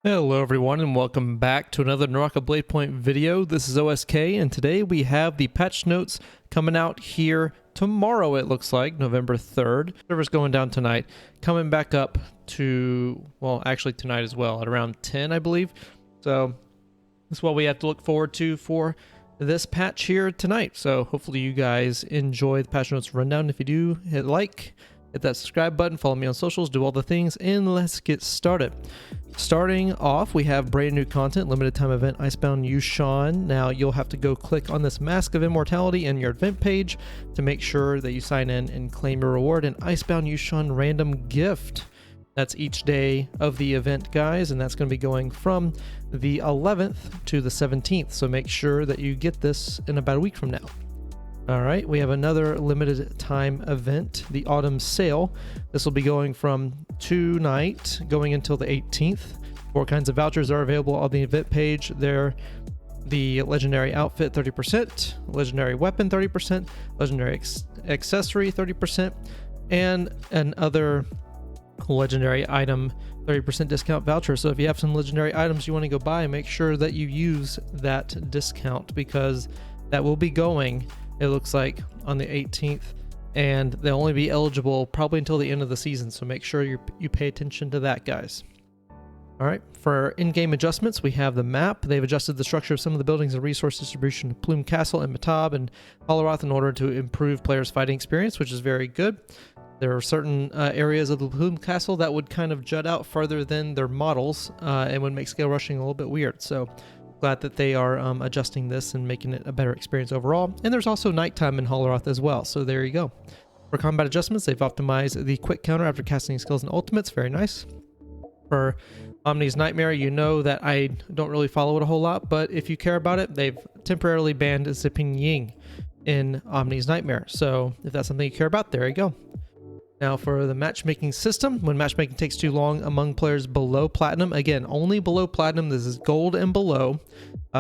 Hello everyone and welcome back to another NARAKA BLADEPOINT video. This is OSK and today we have the patch notes coming out here tomorrow, it looks like, November 3rd. Server's going down tonight, coming back up to, well, actually tonight as well, at around 10 I believe. So that's what we have to look forward to for this patch here tonight. So hopefully you guys enjoy the patch notes rundown. If you do, hit like, hit that subscribe button, follow me on socials, do all the things, and let's get started. Starting off, we have brand new content, limited time event, Icebound Yushan. Now you'll have to go click on this Mask of Immortality in your event page to make sure that you sign in and claim your reward, an Icebound Yushan random gift. That's each day of the event, guys, and that's going to be going from the 11th to the 17th. So make sure that you get this in about a week from now. All right, we have another limited time event, the Autumn Sale. This will be going from tonight going until the 18th. 4 kinds of vouchers are available on the event page. They're the legendary outfit 30%, legendary weapon 30%, legendary accessory 30%, and another legendary item 30% discount voucher. So if you have some legendary items you want to go buy, make sure that you use that discount because that will be going, it looks like, on the 18th, and they'll only be eligible probably until the end of the season, so make sure you pay attention to that, guys. All right, for in-game adjustments, we have the map. They've adjusted the structure of some of the buildings and resource distribution of Plume Castle and Matab and Holoroth in order to improve players' fighting experience, which is very good. There are certain areas of the Plume Castle that would kind of jut out further than their models and would make scale rushing a little bit weird, so glad that they are adjusting this and making it a better experience overall. And there's also nighttime in Holoroth as well, so there you go. For combat adjustments, they've optimized the quick counter after casting skills and ultimates, very nice. For Omni's Nightmare, you know that I don't really follow it a whole lot, but if you care about it, they've temporarily banned Zipping Ying in Omni's Nightmare, so if that's something you care about, there you go. Now for the matchmaking system, when matchmaking takes too long among players below platinum, again, only below platinum, this is gold and below,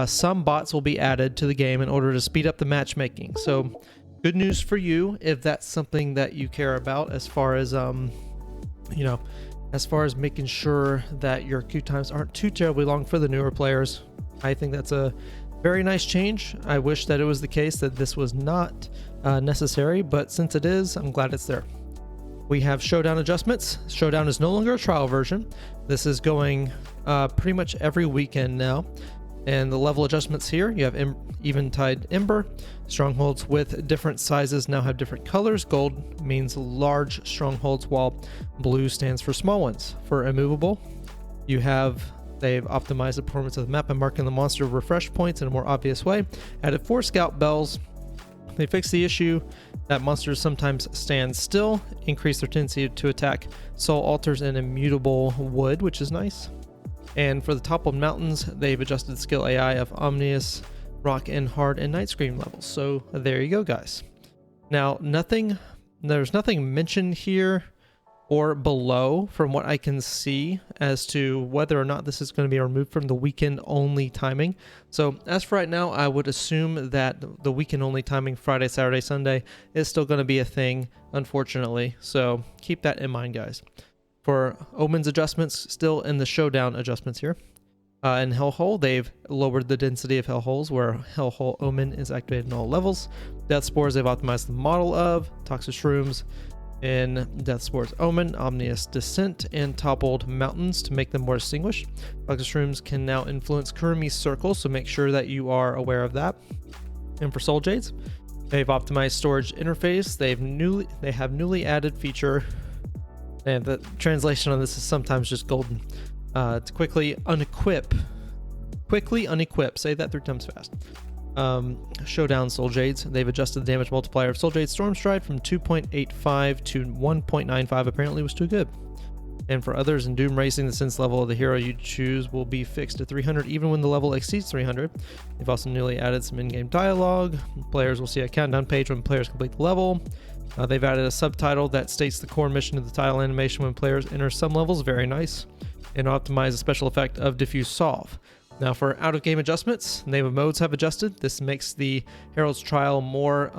some bots will be added to the game in order to speed up the matchmaking. So good news for you if that's something that you care about as far as, as far as making sure that your queue times aren't too terribly long for the newer players. I think that's a very nice change. I wish that it was the case that this was not necessary, but since it is, I'm glad it's there. We have Showdown adjustments. Showdown is no longer a trial version. This is going pretty much every weekend now. And the level adjustments here, you have Eventide Ember. Strongholds with different sizes now have different colors. Gold means large strongholds, while blue stands for small ones. For immovable, they've optimized the performance of the map by marking the monster refresh points in a more obvious way. Added 4 scout bells. They fixed the issue that monsters sometimes stand still, increase their tendency to attack soul altars and immutable wood, which is nice. And for the toppled mountains, they've adjusted the skill AI of Omnius, Rock and Hard and Night Scream levels. So there you go, guys. Now, there's nothing mentioned here or below from what I can see as to whether or not this is going to be removed from the weekend only timing. So as for right now, I would assume that the weekend only timing, Friday, Saturday, Sunday, is still going to be a thing, unfortunately. So keep that in mind, guys. For Omen's adjustments, still in the Showdown adjustments here. In Hellhole, they've lowered the density of Hellholes, where Hellhole Omen is activated in all levels. Death Spores, they've optimized the model of. Toxic Shrooms in Death Spores Omen, Omnious Descent, and Toppled Mountains to make them more distinguished. Toxic Shrooms can now influence Kurumi's Circle, so make sure that you are aware of that. And for Soul Jades, they've optimized storage interface. They have newly added feature, and the translation on this is sometimes just golden, to quickly unequip, say that 3 times fast. Showdown Soul Jades. They've adjusted the damage multiplier of Soul Jade Stormstride from 2.85 to 1.95. Apparently was too good. And for others in Doom Racing, the sense level of the hero you choose will be fixed to 300 even when the level exceeds 300. They've also newly added some in-game dialogue. Players will see a countdown page when players complete the level. They've added a subtitle that states the core mission of the title animation when players enter some levels. Very nice. And optimize the special effect of Diffuse Solve. Now for out-of-game adjustments, name of modes have adjusted. This makes the Herald's Trial more,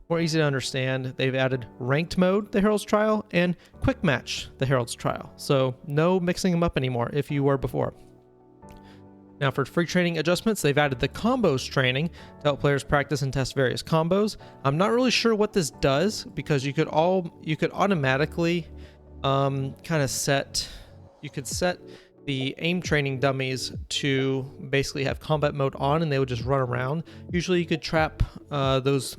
more easy to understand. They've added ranked mode, the Herald's Trial, and quick match, the Herald's Trial. So no mixing them up anymore if you were before. Now for free training adjustments, they've added the combos training to help players practice and test various combos. I'm not really sure what this does, because you could automatically kind of set the aim training dummies to basically have combat mode on, and they would just run around. Usually you could trap those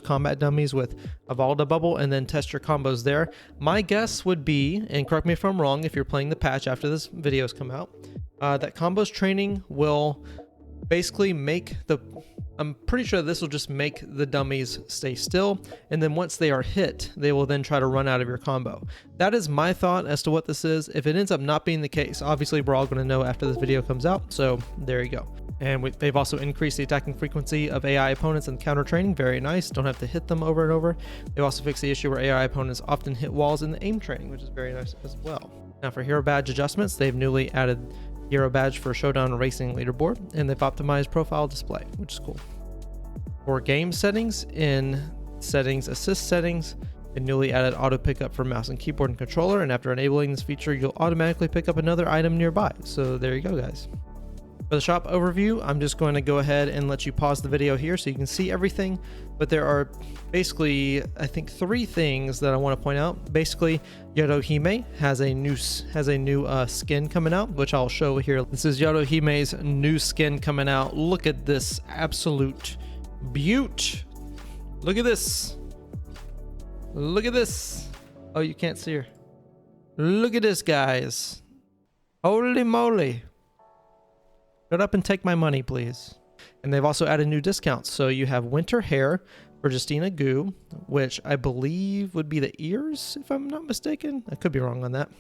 combat dummies with a Valda bubble and then test your combos there. My guess would be, and correct me if I'm wrong if you're playing the patch after this video's come out, that combos training will basically I'm pretty sure this will just make the dummies stay still, and then once they are hit, they will then try to run out of your combo. That is my thought as to what this is. If it ends up not being the case, obviously we're all going to know after this video comes out, so there you go. And they've also increased the attacking frequency of AI opponents in counter training. Very nice. Don't have to hit them over and over. They've also fixed the issue where AI opponents often hit walls in the aim training, which is very nice as well. Now for hero badge adjustments, they've newly added hero badge for showdown racing leaderboard, and they've optimized profile display, which is cool. For game settings, in settings, assist settings, they newly added auto pickup for mouse and keyboard and controller, and after enabling this feature, you'll automatically pick up another item nearby. So there you go, guys. For the shop overview, I'm just going to go ahead and let you pause the video here so you can see everything, but there are basically, I think, 3 things that I want to point out. Basically, Yodohime has a new skin coming out, which I'll show here. This is Yodohime's new skin coming out. Look at this absolute beaut. Look at this. Look at this. Oh, you can't see her. Look at this, guys. Holy moly. Shut up and take my money, please. And they've also added new discounts. So you have winter hair for Justina Goo, which I believe would be the ears, if I'm not mistaken. I could be wrong on that.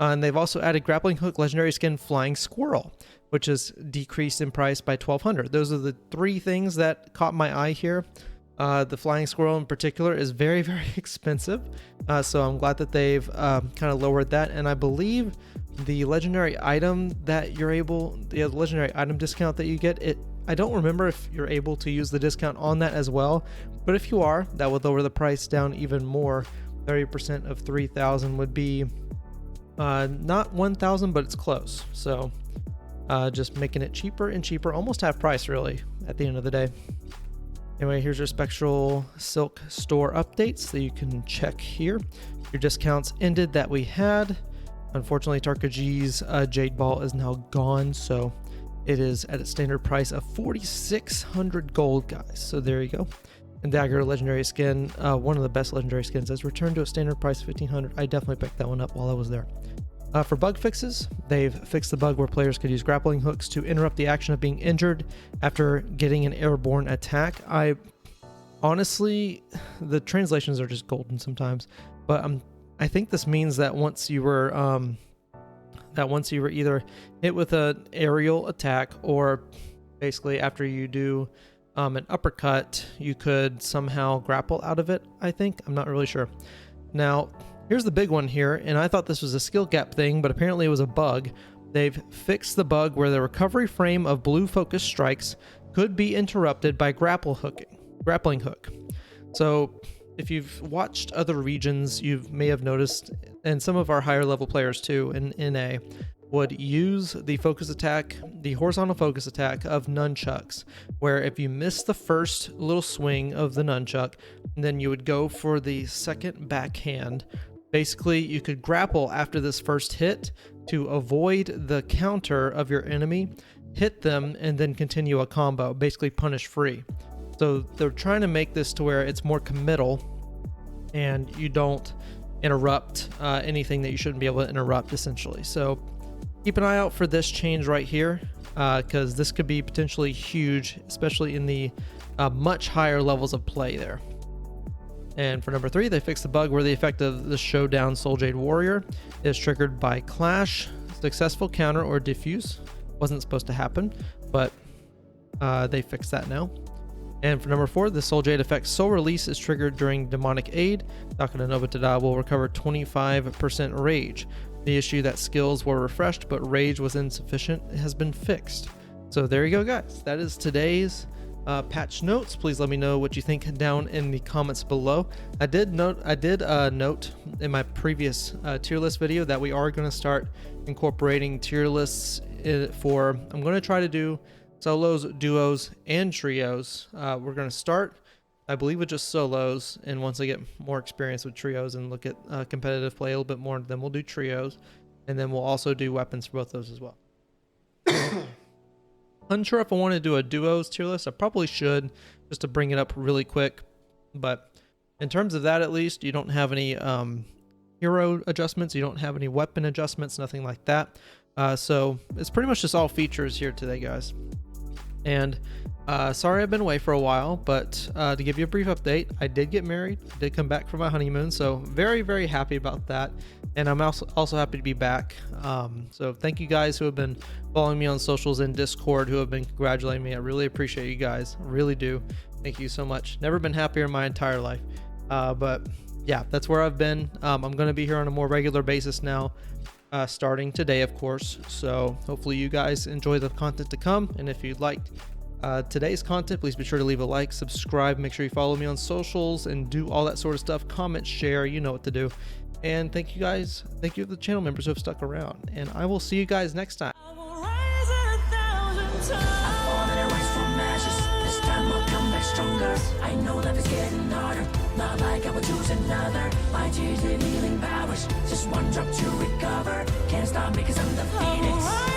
And they've also added grappling hook legendary skin Flying Squirrel, which is decreased in price by 1,200. Those are the 3 things that caught my eye here. The Flying Squirrel in particular is very, very expensive. So I'm glad that they've kind of lowered that. And I believe the legendary item that the legendary item discount that you get, I don't remember if you're able to use the discount on that as well, but if you are, that would lower the price down even more. 30% of 3,000 would be not 1,000, but it's close. So just making it cheaper and cheaper, almost half price really at the end of the day. Anyway, here's your Spectral Silk store updates that you can check here. Your discounts ended that we had. Unfortunately, Tarkaji's Jade Ball is now gone, so it is at its standard price of 4,600 gold, guys. So there you go. And Dagger legendary skin, one of the best legendary skins, has returned to its standard price of 1,500. I definitely picked that one up while I was there. For bug fixes, they've fixed the bug where players could use grappling hooks to interrupt the action of being injured after getting an airborne attack. Honestly, the translations are just golden sometimes, but I think this means that once you were either hit with an aerial attack, or basically after you do an uppercut, you could somehow grapple out of it. I think, I'm not really sure. Now, here's the big one here, and I thought this was a skill gap thing, but apparently it was a bug. They've fixed the bug where the recovery frame of blue focus strikes could be interrupted by grappling hook. So if you've watched other regions, you may have noticed, and some of our higher level players too in NA would use the focus attack, the horizontal focus attack of nunchucks, where if you miss the first little swing of the nunchuck, then you would go for the second backhand. Basically, you could grapple after this first hit to avoid the counter of your enemy, hit them, and then continue a combo, basically punish free. So they're trying to make this to where it's more committal and you don't interrupt anything that you shouldn't be able to interrupt, essentially. So keep an eye out for this change right here, because this could be potentially huge, especially in the much higher levels of play there. And for number 3, they fixed the bug where the effect of the Showdown Soul Jade Warrior is triggered by clash, successful counter, or diffuse. Wasn't supposed to happen, but they fixed that now. And for number 4, the Soul Jade effect Soul Release is triggered during Demonic Aid. Takada Nobutada will recover 25% rage. The issue that skills were refreshed but rage was insufficient has been fixed. So there you go, guys. That is today's patch notes. Please let me know what you think down in the comments below. I did note in my previous tier list video that we are going to start incorporating tier lists for, I'm going to try to do solos, duos, and trios. We're going to start, I believe, with just solos, and once I get more experience with trios and look at competitive play a little bit more, then we'll do trios, and then we'll also do weapons for both those as well. Unsure if I want to do a duos tier list. I probably should, just to bring it up really quick, but in terms of that, at least, you don't have any hero adjustments, you don't have any weapon adjustments, nothing like that. So it's pretty much just all features here today, guys. And sorry I've been away for a while, but to give you a brief update, I did get married. I did come back from my honeymoon, so very, very happy about that. And I'm also happy to be back. So thank you guys who have been following me on socials and Discord, who have been congratulating me. I really appreciate you guys. I really do. Thank you so much. Never been happier in my entire life. But yeah, that's where I've been. I'm going to be here on a more regular basis now, starting today, of course. So hopefully you guys enjoy the content to come. And if you'd liked today's content, please be sure to leave a like, subscribe, make sure you follow me on socials, and do all that sort of stuff. Comment, share, you know what to do. And thank you guys. Thank you to the channel members who have stuck around. And I will see you guys next time. I know life is getting harder, not like I would choose another. My tears with healing powers, just one drop to recover. Can't stop me cause I'm the phoenix.